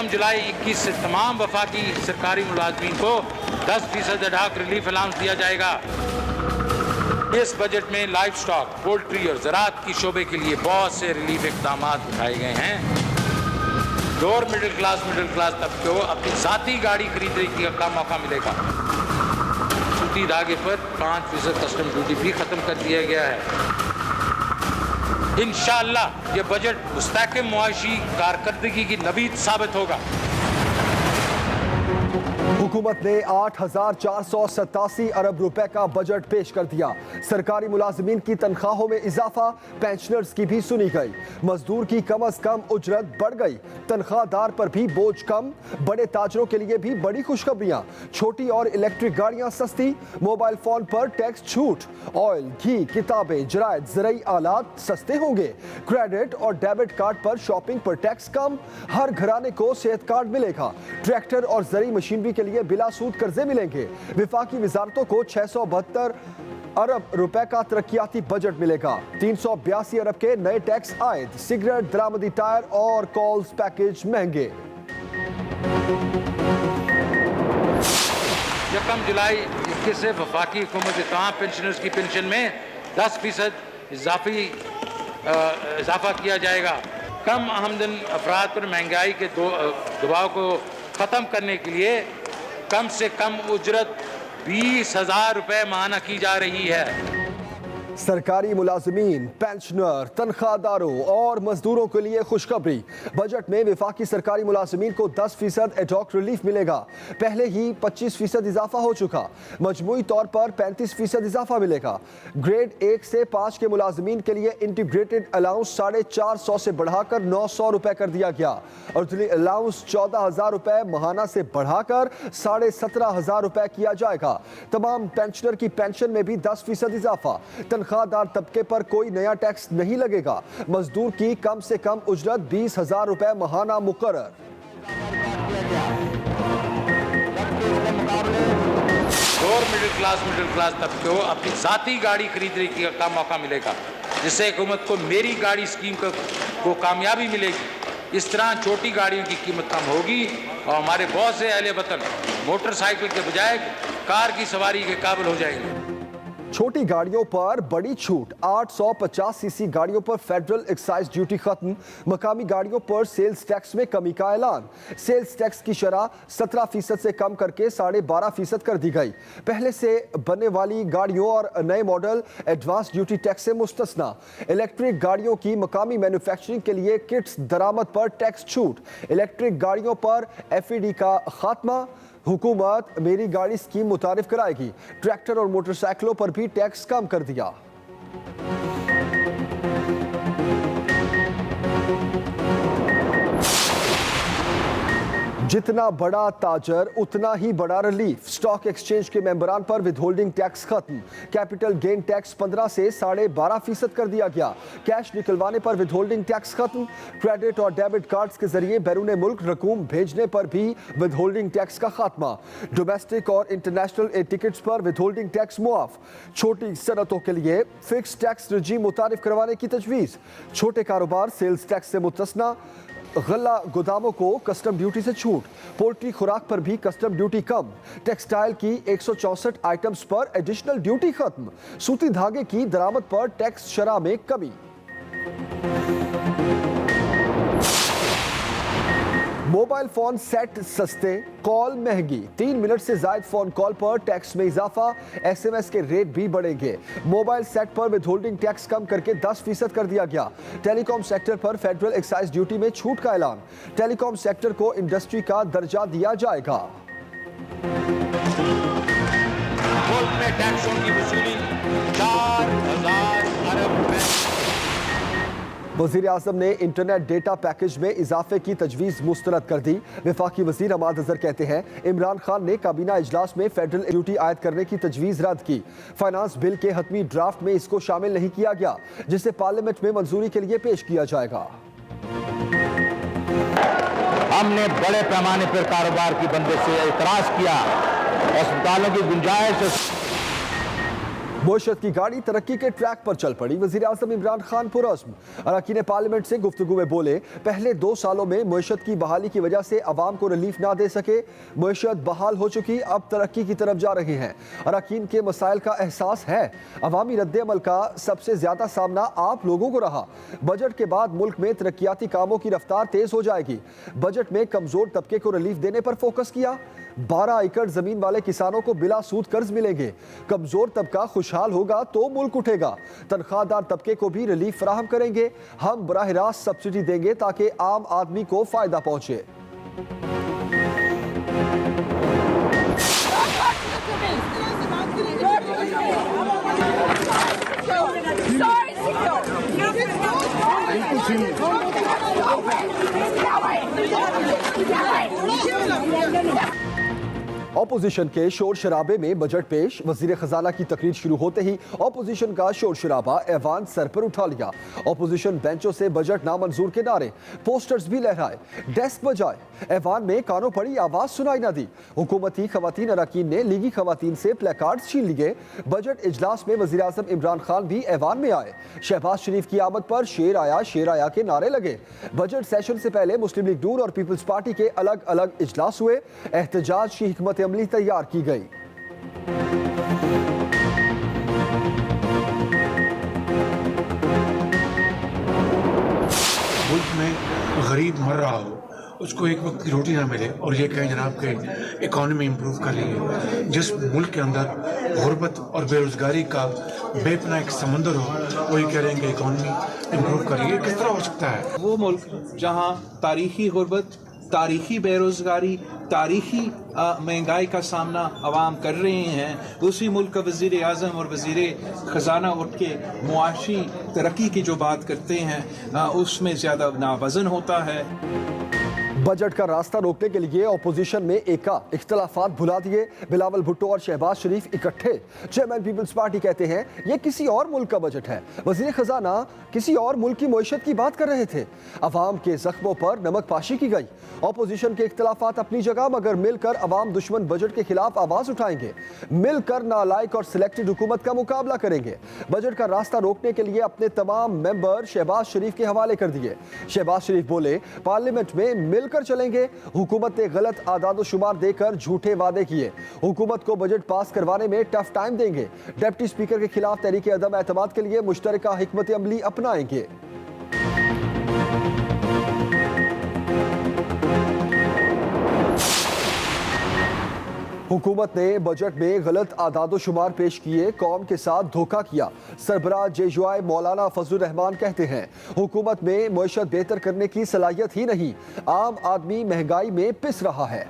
यकम जुलाई 21 से तमाम वफाकी सरकारी मुलाजमीन को 10% एडहॉक रिलीफ अलाउंस दिया जाएगा। इस बजट में लाइफ स्टॉक, पोल्ट्री और ज़राअत की शोबे के लिए बहुत से रिलीफ इक़दाम उठाए गए हैं। लोअर मिडिल क्लास तबके को अपनी ज़ाती गाड़ी खरीदने का मौका मिलेगा। सूती धागे पर 5% कस्टम ड्यूटी भी ख़त्म कर दिया गया है। इंशाअल्लाह ये बजट मुस्तहकम मुआशी कारकर्दगी की नवीद साबित होगा। हुकूमत ने 8,487 अरब रुपए का बजट पेश कर दिया। सरकारी मुलाजिमीन की तनख्वाहों में इजाफा, पेंशनर्स की भी सुनी गई। मजदूर की कम अज कम उजरत बढ़ गई। तनख्वाहदार पर भी बोझ कम। बड़े ताजरों के लिए भी बड़ी खुशखबरियां। छोटी और इलेक्ट्रिक गाड़ियां सस्ती। मोबाइल फोन पर टैक्स छूट। ऑयल, घी, किताबें, जरायद, ज़रूरी आलात सस्ते होंगे। क्रेडिट और डेबिट कार्ड पर शॉपिंग पर टैक्स कम। हर घराने को सेहत कार्ड मिलेगा। ट्रैक्टर और ज़रूरी मशीनरी के लिए बिला सूद कर्जे मिलेंगे। विफाकी वजारतों को 672 अरब रुपए का तरक्याती बजट मिलेगा। 382 अरब के नए टैक्स आयद। सिगरेट, दरामदी टायर और कॉल्स पैकेज महंगे। यकम जुलाई 21 से वफाकी हुकूमत के तमाम पेंशनर्स की पेंशन में 10% इजाफा किया जाएगा। कम आमदन अफराद पर महंगाई के दबाव को ख़त्म करने के लिए कम से कम उजरत 20,000 रुपए माहाना की जा रही है। सरकारी मुलाजिमीन, पेंशनर, तनख्वाहदारों और मजदूरों के लिए खुशखबरी। बजट में विफाकी सरकारी मुलाजिमीन को 10% एडहॉक रिलीफ मिलेगा। पहले ही 25% इजाफा हो चुका। मजमूई तौर पर 35% इजाफा मिलेगा। ग्रेड 1 से 5 के मुलाजिमीन के लिए इंटीग्रेटेड अलाउंस 450 से बढ़ाकर 900 रुपए कर दिया गया। अर्दली अलाउंस 14,000 रुपए माहाना से बढ़ाकर 17,500 रुपए किया जाएगा। तमाम पेंशनर की पेंशन में भी 10% इजाफा। तनख्वाहदार तबके पर कोई नया टैक्स नहीं लगेगा। मजदूर की कम से कम उजरत 20,000 रुपए माहाना मुकर्रर। लोअर मिडिल क्लास तबके को अपनी ज़ाती गाड़ी खरीदने का मौका मिलेगा, जिससे हुकूमत को मेरी गाड़ी स्कीम को कामयाबी मिलेगी। इस तरह छोटी गाड़ियों की कीमत कम होगी और हमारे बहुत से अहले वतन मोटरसाइकिल के बजाय कार की सवारी के काबिल हो जाएंगे। छोटी गाड़ियों पर बड़ी छूट। 850 सीसी गाड़ियों पर फेडरल एक्साइज ड्यूटी खत्म। मकामी गाड़ियों पर सेल्स टैक्स में कमी का ऐलान। सेल्स टैक्स की शरह 17% से कम करके 12.5% कर दी गई। पहले से बनने वाली गाड़ियों और नए मॉडल एडवांस ड्यूटी टैक्स से मुस्तस्ना। इलेक्ट्रिक गाड़ियों की मकामी मैन्युफैक्चरिंग के लिए किट्स दरामद पर टैक्स छूट। इलेक्ट्रिक गाड़ियों पर FED का खात्मा। हुकूमत मेरी गाड़ी स्कीम मुतारिफ कराएगी। ट्रैक्टर और मोटरसाइकिलों पर भी टैक्स कम कर दिया। जितना बड़ा ताजर उतना ही बड़ा रिलीफ। स्टॉक एक्सचेंज के मेंबरान पर विदहोल्डिंग टैक्स खत्म। कैपिटल गेन टैक्स 15 से 12.5% कर दिया गया। कैश निकलवाने पर विदहोल्डिंग टैक्स खत्म। क्रेडिट और डेबिट कार्ड्स के जरिए बैरून मुल्क रकूम भेजने पर भी विदहोल्डिंग टैक्स का खात्मा। डोमेस्टिक और इंटरनेशनल एयर टिकट्स पर विदहोल्डिंग टैक्स मुआफ। छोटी सनतों के लिए फिक्स टैक्स रजीम मुतारिफ करवाने की तजवीज़। छोटे कारोबार सेल्स टैक्स से मुतस्ना। गल्ला गोदामों को कस्टम ड्यूटी से छूट। पोल्ट्री खुराक पर भी कस्टम ड्यूटी कम। टेक्सटाइल की 164 आइटम्स पर एडिशनल ड्यूटी खत्म। सूती धागे की दरामद पर टैक्स शरह में कमी। मोबाइल फोन सेट सस्ते, कॉल महंगी। 3 मिनट से ज्यादा फोन कॉल पर टैक्स में इजाफा। SMS के रेट भी बढ़ेंगे। मोबाइल सेट पर विदहोल्डिंग टैक्स कम करके 10% कर दिया गया। टेलीकॉम सेक्टर पर फेडरल एक्साइज ड्यूटी में छूट का ऐलान। टेलीकॉम सेक्टर को इंडस्ट्री का दर्जा दिया जाएगा। मुल्क में टैक्सों की वसूली 4,000 अरब रुपए। वज़ीर आज़म ने इंटरनेट डेटा पैकेज में इजाफे की तजवीज़ मुस्तरद कर दी। वफाकी वज़ीर हमाद अज़हर कहते हैं इमरान खान ने काबीना इजलास में फेडरल ड्यूटी आयद करने की तजवीज़ रद्द की। फाइनेंस बिल के हतमी ड्राफ्ट में इसको शामिल नहीं किया गया, जिसे पार्लियामेंट में मंजूरी के लिए पेश किया जाएगा। हमने बड़े पैमाने पर कारोबार की बंदिश से एतराज़ किया। अस्पतालों की गुंजाइश मुशत की गाड़ी तरक्की के ट्रैक पर चल पड़ी। वजीर आजम इमरान खान पुरअज़्म अरकान पार्लियामेंट से गुफ्तगू में बोले, पहले 2 सालों में मुशत की बहाली की वजह से अवाम को रिलीफ ना दे सके, मुशत बहाल हो चुकी, अब तरक्की की तरफ जा रही है। अरकान के मसाइल का एहसास है। अवामी रद्द-ए-अमल का सबसे ज्यादा सामना आप लोगों को रहा। बजट के बाद मुल्क में तरक्याती कामों की रफ्तार तेज हो जाएगी। बजट में कमजोर तबके को रिलीफ देने पर फोकस किया। 12 एकड़ जमीन वाले किसानों को बिला सूद कर्ज मिलेंगे। कमजोर तबका खुशहाल होगा तो मुल्क उठेगा। तनख्वाहदार तबके को भी रिलीफ फराहम करेंगे। हम बराह रास्त सब्सिडी देंगे ताकि आम आदमी को फायदा पहुंचे। ऑपोजिशन के शोर शराबे में बजट पेश। वजीर खजाना की तकरीर शुरू होते ही ऑपोजिशन का शोर शराबा ऐवान सर पर उठा लिया। ऑपोजिशन बेंचों से बजट नामंजूर के नारे, पोस्टर्स भी लहराए, डेस्क बजाए। ऐवान में कानों पड़ी आवाज सुनाई न दी। हुकूमती खवातीन अरकान ने लीगी खवातीन से प्लेकार्ड्स छीन लिए। बजट इजलास में वजीर आजम इमरान खान भी ऐवान में आए। शहबाज शरीफ की आमद पर शेर आया के नारे लगे। बजट सेशन से पहले मुस्लिम लीग नून और पीपल्स पार्टी के अलग अलग इजलास हुए। एहतजाज की हिकमत अमली तैयार की गई। मुल्क में गरीब मर रहा हो, उसको एक वक्त की रोटी ना मिले और ये कहें जनाब के इकॉनमी इम्प्रूव कर लीजिए। जिस मुल्क के अंदर गुर्बत और बेरोजगारी का बेपनाह एक समंदर हो, वो ये कह रहे हैं कि इकॉनमी इम्प्रूव कर लीजिए, किस तरह हो सकता है? वो मुल्क जहाँ तारीखी गुर्बत, तारीखी बेरोजगारी, तारीखी महंगाई का सामना अवाम कर रहे हैं, उसी मुल्क का वज़ीर आज़म और वज़ीर ख़जाना उठ के मुआशी तरक्की की जो बात करते हैं उसमें ज़्यादा नावज़न होता है। बजट का रास्ता रोकने के लिए ऑपोजिशन में इख्तलाफात भुला दिए। बिलावल भुट्टो और शहबाज शरीफ इकट्ठे। चेयरमैन पीपल्स पार्टी कहते हैं ये किसी और मुल्क का बजट है। वजीर खजाना किसी और मुल्क की मईशत की बात कर रहे थे। अवाम के जख्मों पर नमक पाशी की गई। ऑपोजिशन के इख्तलाफात अपनी जगह, मगर मिलकर अवाम दुश्मन बजट के खिलाफ आवाज उठाएंगे। मिलकर नालायक और सिलेक्टेड हुकूमत का मुकाबला करेंगे। बजट का रास्ता रोकने के लिए अपने तमाम मेंबर शहबाज शरीफ के हवाले कर दिए। शहबाज शरीफ बोले, पार्लियामेंट में मिलकर चलेंगे। हुकूमत ने गलत आदादो शुमार देकर झूठे वादे किए। हुकूमत को बजट पास करवाने में टफ टाइम देंगे। डिप्टी स्पीकर के खिलाफ तहरीक अदम एतमाद के लिए मुश्तरका हिकमत अमली अपनाएंगे। हुकूमत ने बजट में गलत आदादो शुमार पेश किए, कौम के साथ धोखा किया। सरबराह जेजुआई मौलाना फजलुर रहमान कहते हैं, हुकूमत में मईशत बेहतर करने की सलाहियत ही नहीं, आम आदमी महंगाई में पिस रहा है।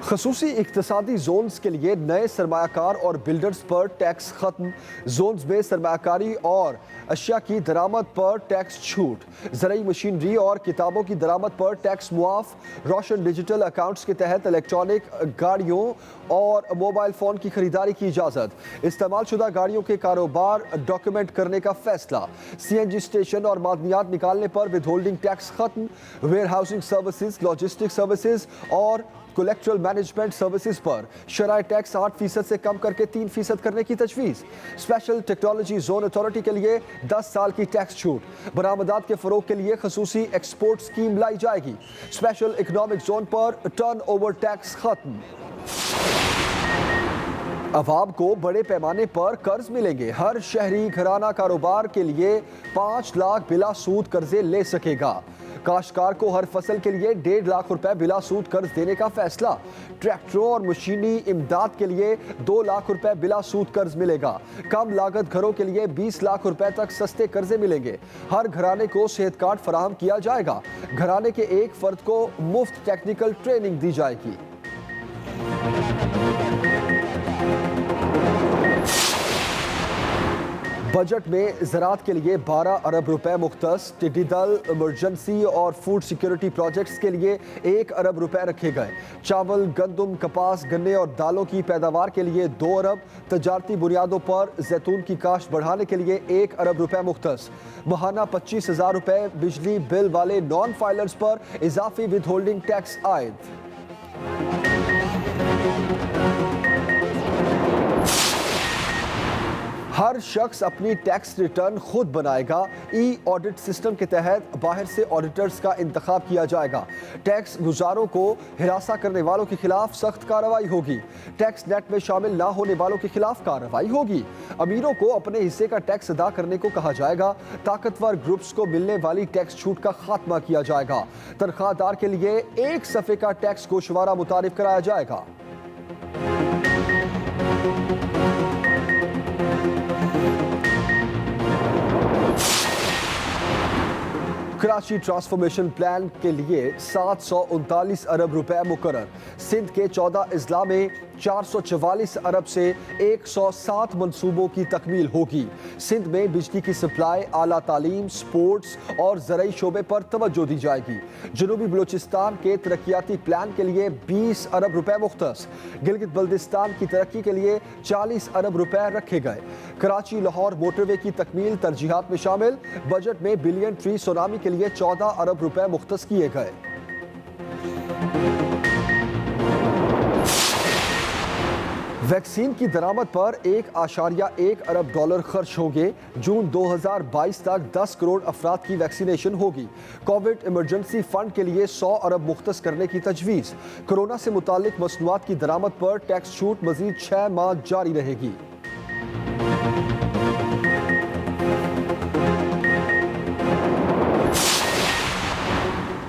खसूसी इक्तसादी जोन्स के लिए नए सरमायाकार और बिल्डर्स पर टैक्स खत्म। जोन्स में सरमायाकारी और अशिया की दरामद पर टैक्स छूट। ज़रई मशीनरी और किताबों की दरामद पर टैक्स मुआफ। रोशन डिजिटल अकाउंट्स के तहत इलेक्ट्रॉनिक गाड़ियों और मोबाइल फ़ोन की खरीदारी की इजाज़त। इस्तेमाल शुदा गाड़ियों के कारोबार डॉक्यूमेंट करने का फैसला। CNG स्टेशन और मादनियात निकालने पर विदहोल्डिंग टैक्स खत्म। Warehousing services, logistic services और कोलेक्ट्रल मैनेजमेंट सर्विसेज पर शराय टैक्स 8% से कम करके 3% करने की तजवीज़। स्पेशल टेक्नोलॉजी जोन अथॉरिटी के लिए 10 साल की टैक्स छूट। बरामदात के फरोग के लिए खसूसी एक्सपोर्ट स्कीम लाई जाएगी। स्पेशल इकोनॉमिक जोन पर टर्न ओवर टैक्स खत्म। अवाम को बड़े पैमाने पर कर्ज मिलेंगे। हर शहरी घराना कारोबार के लिए 5 लाख बिला सूद कर्जे ले सकेगा। काश्तकार को हर फसल के लिए 1.5 लाख रुपए बिला सूद कर्ज देने का फैसला। ट्रैक्टरों और मशीनी इमदाद के लिए 2 लाख रुपए बिला सूद कर्ज मिलेगा। कम लागत घरों के लिए 20 लाख रुपए तक सस्ते कर्जे मिलेंगे। हर घराने को सेहत कार्ड फराहम किया जाएगा। घराने के एक फर्द को मुफ्त टेक्निकल ट्रेनिंग दी जाएगी। बजट में ज़राअत के लिए 12 अरब रुपए मुख्तस। टिड्डी दल, इमरजेंसी और फूड सिक्योरिटी प्रोजेक्ट्स के लिए 1 अरब रुपए रखे गए। चावल, गंदम, कपास, गन्ने और दालों की पैदावार के लिए 2 अरब। तजारती बुनियादों पर जैतून की काश्त बढ़ाने के लिए 1 अरब रुपए मुख्तस। माहाना 25,000 रुपए बिजली बिल वाले नॉन फाइलर्स पर इजाफी विद होल्डिंग टैक्स आयद। हर शख्स अपनी टैक्स रिटर्न खुद बनाएगा। ई ऑडिट सिस्टम के तहत बाहर से ऑडिटर्स का इंतखाब किया जाएगा। टैक्स गुजारों को हिरासा करने वालों के खिलाफ सख्त कार्रवाई होगी। टैक्स नेट में शामिल ना होने वालों के खिलाफ कार्रवाई होगी। अमीरों को अपने हिस्से का टैक्स अदा करने को कहा जाएगा। ताकतवर ग्रुप्स को मिलने वाली टैक्स छूट का खात्मा किया जाएगा। तनख्वाहदार के लिए एक सफ़े का टैक्स गोशवारा मुतारिफ कराया जाएगा। कराची ट्रांसफॉर्मेशन प्लान के लिए 739 अरब रुपए मुकर्रर। सिंध के 14 अजला में 444 अरब से 107 मंसूबों की तकमील होगी। सिंध में बिजली की सप्लाई, आला तालीम, स्पोर्ट्स और ज़रई शोबे पर तवज्जो दी जाएगी। जनूबी बलूचिस्तान के तरक्याती प्लान के लिए 20 अरब रुपए मुख्तस। गिलगित बल्दिस्तान की तरक्की के लिए 40 अरब रुपए रखे गए। कराची लाहौर मोटरवे की तकमील तरजीहात में शामिल। बजट में बिलियन ट्री सुनामी के लिए 14 अरब रुपए मुख्तस किए गए। वैक्सीन की दरामद पर 1.1 अरब डॉलर खर्च होंगे। जून 2022 तक 10 करोड़ अफराद की वैक्सीनेशन होगी। कोविड इमरजेंसी फंड के लिए 100 अरब मुख्तस करने की तजवीज़। कोरोना से मुतालिक मसनूआत की दरामद पर टैक्स छूट मजीद 6 माह जारी रहेगी।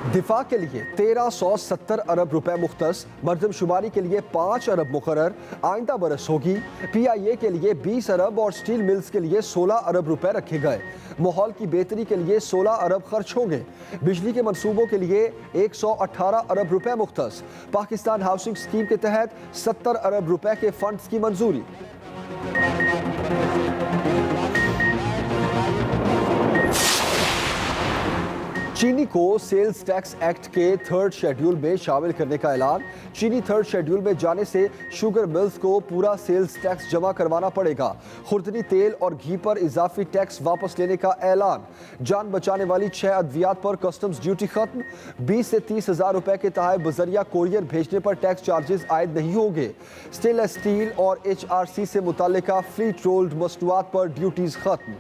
दिफा के लिए 1370 अरब रुपए मुख्तस। मर्दमशुमारी के लिए 5 अरब मुकर्रर। आइंदा बरस होगी। PIA के लिए 20 अरब और स्टील मिल्स के लिए 16 अरब रुपए रखे गए। माहौल की बेहतरी के लिए 16 अरब खर्च होंगे। बिजली के मंसूबों के लिए 118 अरब रुपए मुख्तस। पाकिस्तान हाउसिंग स्कीम के तहत 70 अरब रुपए के फंड्स की मंजूरी। चीनी को सेल्स टैक्स एक्ट के 3rd शेड्यूल में शामिल करने का ऐलान। चीनी 3rd शेड्यूल में जाने से शुगर मिल्स को पूरा सेल्स टैक्स जमा करवाना पड़ेगा। खुर्दनी तेल और घी पर इजाफी टैक्स वापस लेने का ऐलान। जान बचाने वाली 6 अद्वियात पर कस्टम्स ड्यूटी खत्म। 20 से 30 हज़ार रुपए के तहत बजरिया कोरियर भेजने पर टैक्स चार्जेस आयद नहीं होंगे। स्टेनलेस स्टील और HRC से मुताल्लिका फ्लीट रोल्ड मसनूआत पर ड्यूटीज खत्म।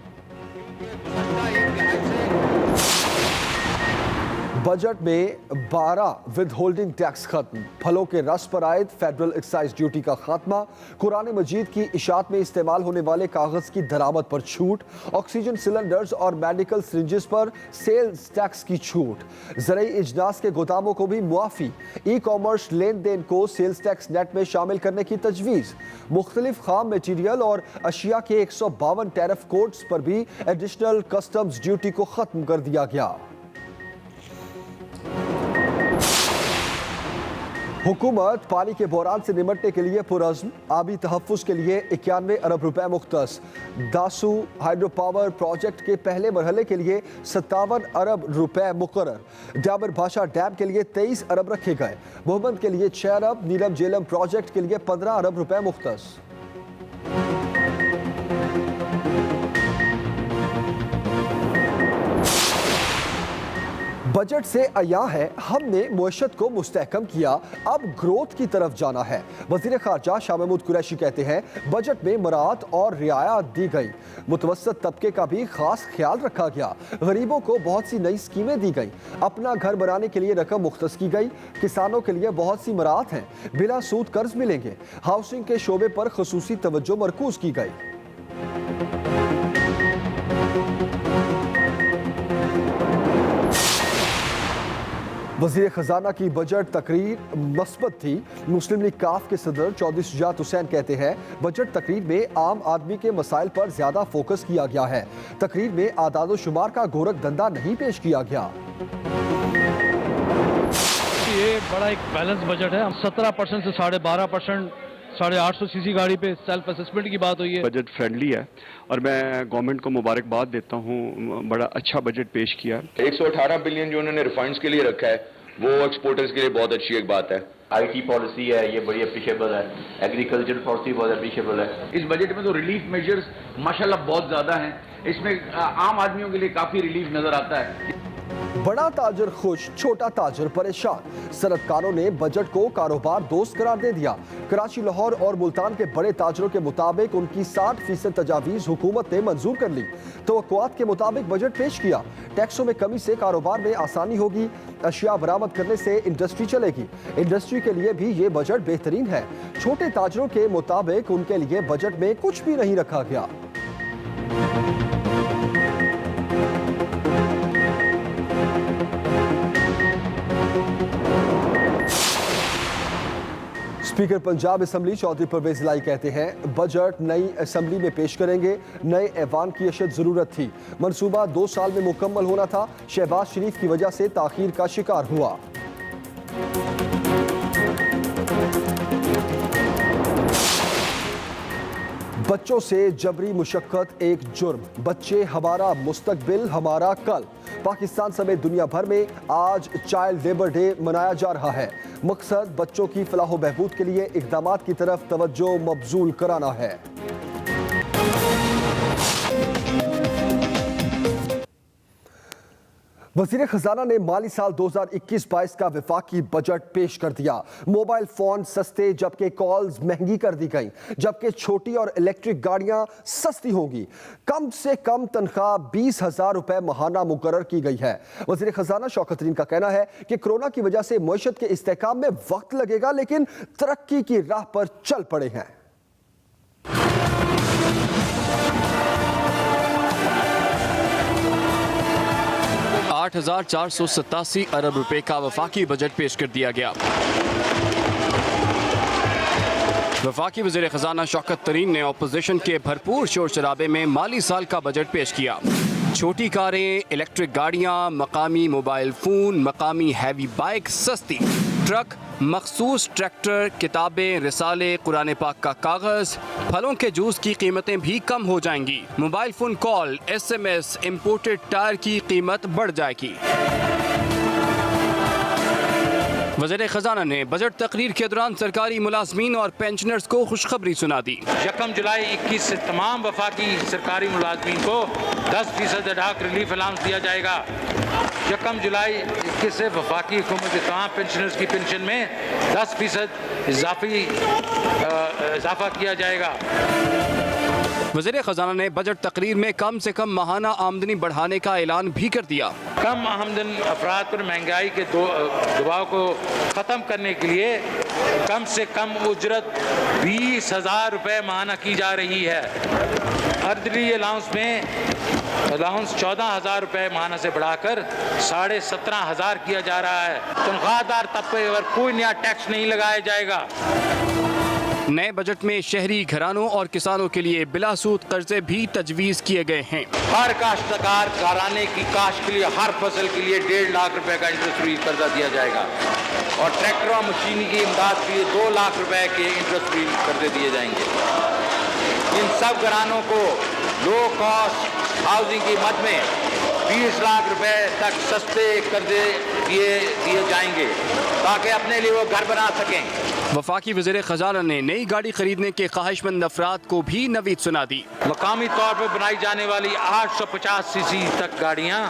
बजट में 12 विद होल्डिंग टैक्स खत्म। फलों के रस पर आयद फेडरल एक्साइज ड्यूटी का खात्मा। कुरान मजीद की इशात में इस्तेमाल होने वाले कागज की दरामद पर छूट। ऑक्सीजन सिलेंडर्स और मेडिकल सिरिंजेस पर सेल्स टैक्स की छूट। ज़रई इजनास के गोदामों को भी मुआफ़ी। ई कॉमर्स लेन देन को सेल्स टैक्स नेट में शामिल करने की तजवीज़। मुख्तलिफ खाम मटीरियल और अशिया के 152 टैरिफ कोड्स पर भी एडिशनल कस्टम्स ड्यूटी को खत्म कर दिया गया। हुकूमत पानी के बहरान से निमटने के लिए पुरज़्म। आबी तहफ़्फ़ुज़ के लिए 91 अरब रुपए मुख्तस। दासू हाइड्रो पावर प्रोजेक्ट के पहले मरहले के लिए 57 अरब रुपए मुकर्रर। डाबर भाषा डैम के लिए 23 अरब रखे गए। मोहम्मद के लिए 6 अरब। नीलम जेलम प्रोजेक्ट के लिए 15 अरब रुपए मुख्तस। बजट से आया है हमने मुअश्शत को मुस्तहकम किया, अब ग्रोथ की तरफ जाना है। वज़ीर ख़ारजा शाह महमूद कुरैशी कहते हैं बजट में मराअत और रियायत दी गई। मुतवस्सत तबके का भी खास ख्याल रखा गया। गरीबों को बहुत सी नई स्कीमें दी गई। अपना घर बनाने के लिए रकम मुख्तस की गई। किसानों के लिए बहुत सी मराअत हैं। बिला सूद कर्ज मिलेंगे। हाउसिंग के शोबे पर खुसूसी तवज्जो मरकूज की गई। वज़ीर ख़जाना की बजट तकरीर मस्बत थी। मुस्लिम लीग काफ के सदर चौधरी शुजात हुसैन कहते हैं बजट तकरीर में आम आदमी के मसाइल पर ज़्यादा फोकस किया गया है। तकरीर में आदाद शुमार का गोरख धंधा नहीं पेश किया गया। ये बड़ा एक बैलेंस बजट है। 17% से 12.5%, 850 सीसी गाड़ी पे सेल्फ असेसमेंट की बात हुई है। बजट फ्रेंडली है और मैं गवर्नमेंट को मुबारकबाद देता हूँ। बड़ा अच्छा बजट पेश किया। 118 बिलियन जो उन्होंने रिफाइंड्स के लिए रखा है वो एक्सपोर्टर्स के लिए बहुत अच्छी एक बात है। IT पॉलिसी है, ये बड़ी अप्रिशिएबल है। एग्रीकल्चर पॉलिसी बहुत अप्रिशिएबल है। इस बजट में तो रिलीफ मेजर्स माशाल्लाह बहुत ज़्यादा हैं। इसमें आम आदमियों के लिए काफ़ी रिलीफ नज़र आता है। बड़ा ताजर खुश, छोटा ताजर परेशान। सनतकारों ने बजट को कारोबार दोस्त करार दे दिया। कराची, लाहौर और मुल्तान के बड़े ताजरों के मुताबिक उनकी 60% तजावीज़ हुकूमत ने मंजूर कर ली। तवक्कुआत के मुताबिक बजट पेश किया। टैक्सों में कमी से कारोबार में आसानी होगी। अशिया बरामद करने से इंडस्ट्री चलेगी। इंडस्ट्री के लिए भी ये बजट बेहतरीन है। छोटे ताजरों के मुताबिक उनके लिए बजट में कुछ भी नहीं रखा गया। स्पीकर पंजाब असम्बली चौधरी परवेज इलाही कहते हैं बजट नई असम्बली में पेश करेंगे। नए ऐवान की अशद जरूरत थी। मंसूबा 2 साल में मुकम्मल होना था। शहबाज शरीफ की वजह से ताखीर का शिकार हुआ। बच्चों से जबरी मुशक्कत एक जुर्म। बच्चे हमारा मुस्तकबिल, हमारा कल। पाकिस्तान समेत दुनिया भर में आज चाइल्ड लेबर डे मनाया जा रहा है। मकसद बच्चों की फलाह व बहबूद के लिए इक़दामात की तरफ तवज्जो मबजूल कराना है। वज़ीर खजाना ने माली साल 2021-22 का वफाकी बजट पेश कर दिया। मोबाइल फोन सस्ते जबकि कॉल्स महंगी कर दी गई, जबकि छोटी और इलेक्ट्रिक गाड़ियां सस्ती होंगी। कम से कम तनख्वाह 20,000 रुपए माहाना मुकर्रर की गई है। वज़ीर खजाना शौकत तरीन का कहना है कि कोरोना की वजह से मईशत के इस्तेहकाम में वक्त लगेगा, लेकिन तरक्की की राह पर चल पड़े हैं। 8,487 अरब रुपए का वफाकी बजट पेश कर दिया गया। वफाकी वज़ीर ख़ज़ाना शौकत तरीन ने अपोजिशन के भरपूर शोर शराबे में माली साल का बजट पेश किया। छोटी कारें, इलेक्ट्रिक गाड़ियाँ, मकामी मोबाइल फ़ोन, मकामी हैवी बाइक सस्ती, ट्रक, मखसूस ट्रैक्टर, किताबें, रिसाले, कुरान पाक का कागज़, फलों के जूस की कीमतें भी कम हो जाएंगी। Mobile phone call, SMS, imported tyre की कीमत बढ़ जाएगी। वज़ीर ख़ज़ाना ने बजट तकरीर के दौरान सरकारी मुलाजमीन और पेंशनर्स को खुशखबरी सुना दी। 1 जुलाई 21 से तमाम वफाकी सरकारी मुलाजमीन को 10% अडाक रिलीफ अलाउंस दिया जाएगा। 1 जुलाई 21 से वफाकी हुकूमत के तमाम पेंशनर्स की पेंशन में 10% इजाफा किया जाएगा। वज़ीर ख़ज़ाना ने बजट तकरीर में कम से कम माहाना आमदनी बढ़ाने का ऐलान भी कर दिया। कम आमदन अफराद पर महंगाई के दबाव को ख़त्म करने के लिए कम से कम उजरत 20,000 रुपये माहाना की जा रही है। अर्दली अलाउंस में अलाउंस 14,000 रुपये माहाना से बढ़ाकर 17,500 किया जा रहा है। तनख्वाहदार तबके पर कोई नया टैक्स नहीं लगाया जाएगा। नए बजट में शहरी घरानों और किसानों के लिए बिलासूद कर्जे भी तजवीज़ किए गए हैं। हर काश्तकार घराने की काश्त के लिए हर फसल के लिए 1.5 लाख रुपए का इंटरेस्ट फ्री कर्जा दिया जाएगा और ट्रैक्टर और मशीनी की इमदाद के लिए 2 लाख रुपए के इंटरेस्ट फ्री कर्जे दिए जाएंगे। इन सब घरानों को लो कॉस्ट हाउसिंग की मद में 20 लाख रुपए तक सस्ते कर्जे दिए जाएंगे ताकि अपने लिए वो घर बना सकें। वफाकी वज़ीर ख़ज़ाना ने नई गाड़ी खरीदने के ख्वाहिशमंद अफराद को भी नवीद सुना दी। मकामी तौर पर बनाई जाने वाली 850 सीसी तक गाड़ियाँ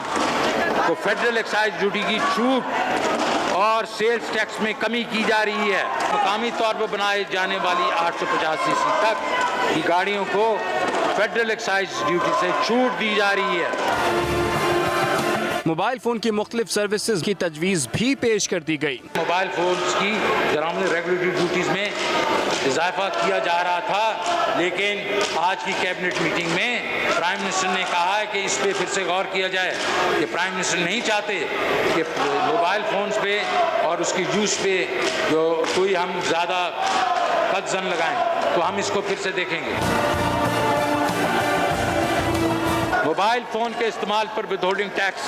को फेडरल एक्साइज ड्यूटी की छूट और सेल्स टैक्स में कमी की जा रही है। मकामी तौर पर बनाई जाने वाली 850 सीसी तक की गाड़ियों को फेडरल एक्साइज ड्यूटी से छूट दी जा रही है। मोबाइल फ़ोन की मुख्तलिफ सर्विसेज की तजवीज़ भी पेश कर दी गई। मोबाइल फ़ोन्स की दरामद रेगुलेटरी ड्यूटीज़ में इजाफा किया जा रहा था, लेकिन आज की कैबिनेट मीटिंग में प्राइम मिनिस्टर ने कहा है कि इस पर फिर से गौर किया जाए कि प्राइम मिनिस्टर नहीं चाहते कि मोबाइल फ़ोन्स पे और उसकी यूज़ पे जो कोई हम ज़्यादा कदजन लगाएं, तो हम इसको फिर से देखेंगे। मोबाइल फ़ोन के इस्तेमाल पर विदहोल्डिंग टैक्स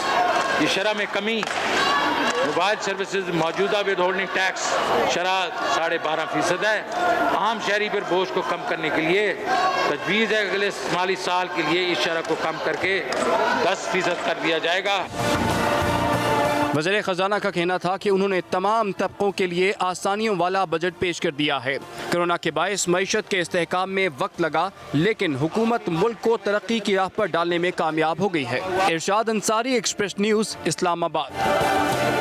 की शरह में कमी। मोबाइल सर्विसेज मौजूदा विदहोल्डिंग टैक्स शरह 12.5% है। आम शहरी पर बोझ को कम करने के लिए तजवीज़ है अगले माली साल के लिए इस शरह को कम करके 10% कर दिया जाएगा। वज़ीर ख़जाना का कहना था कि उन्होंने तमाम तबकों के लिए आसानियों वाला बजट पेश कर दिया है। कोरोना के बायस मईशत के इस्तेहकाम में वक्त लगा, लेकिन हुकूमत मुल्क को तरक्की की राह पर डालने में कामयाब हो गई है। इरशाद अंसारी, एक्सप्रेस न्यूज़, इस्लामाबाद।